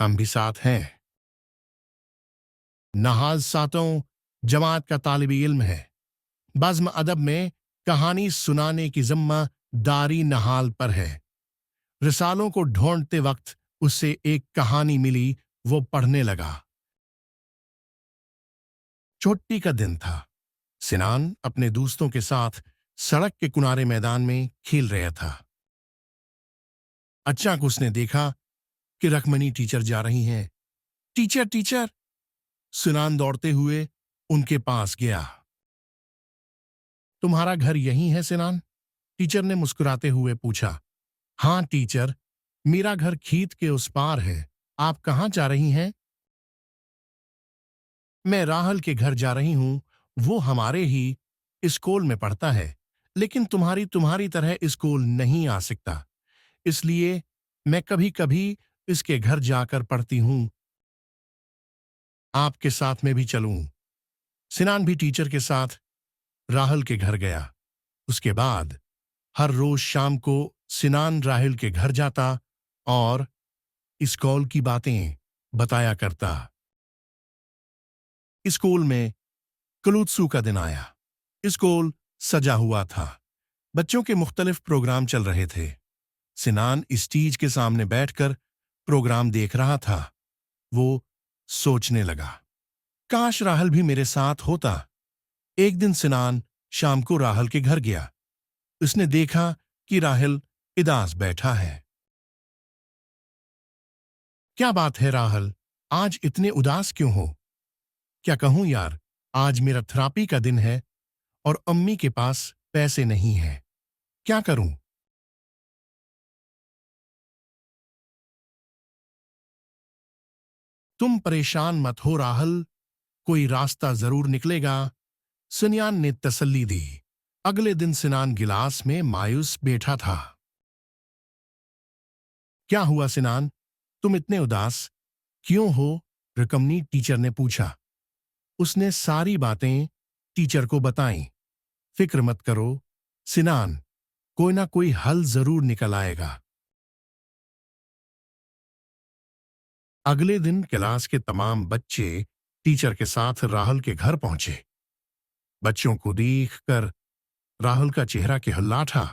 हम भी साथ हैं। नहाज सातों जमात का तालिब इल्म है। बज़्म अदब में कहानी सुनाने की जिम्मेदारी नहाल पर है। रिसालों को ढूंढते वक्त उसे एक कहानी मिली, वो पढ़ने लगा। छुट्टी का दिन था। सिनान अपने दोस्तों के साथ सड़क के किनारे मैदान में खेल रहा था। अचानक उसने देखा कि रकमनी टीचर जा रही हैं। Teacher teacher! सिनान दौड़ते हुए उनके पास गया। तुम्हारा घर यहीं है सिनान? टीचर ने मुस्कुराते हुए पूछा। हाँ टीचर, मेरा घर खीत के उस पार है। आप कहाँ जा रही हैं? मैं राहल के घर जा रही हूं। वो हमारे ही स्कूल में पढ़ता है, लेकिन तुम्हारी तरह स्कूल नहीं आ सकता, इसलिए मैं कभी कभी इसके घर जाकर पढ़ती हूं। आपके साथ में भी चलूं? सिनान भी टीचर के साथ राहल के घर गया। उसके बाद हर रोज शाम को सिनान राहल के घर जाता और स्कूल की बातें बताया करता। स्कूल में कलूत्सू का दिन आया। स्कूल सजा हुआ था। बच्चों के मुख्तलिफ प्रोग्राम चल रहे थे। सिनान स्टेज के सामने बैठकर प्रोग्राम देख रहा था। वो सोचने लगा, काश राहल भी मेरे साथ होता। एक दिन सिनान शाम को राहल के घर गया। उसने देखा कि राहल उदास बैठा है। क्या बात है राहल, आज इतने उदास क्यों हो? क्या कहूं यार, आज मेरा थेरेपी का दिन है और अम्मी के पास पैसे नहीं हैं। क्या करूं? तुम परेशान मत हो राहल, कोई रास्ता जरूर निकलेगा। सिनान ने तसल्ली दी। अगले दिन सिनान गिलास में मायूस बैठा था। क्या हुआ सिनान, तुम इतने उदास क्यों हो? रकमनी टीचर ने पूछा। उसने सारी बातें टीचर को बताईं। फिक्र मत करो सिनान, कोई ना कोई हल जरूर निकल आएगा। अगले दिन क्लास के तमाम बच्चे टीचर के साथ राहुल के घर पहुंचे। बच्चों को देखकर राहुल का चेहरा खिलखिलाया।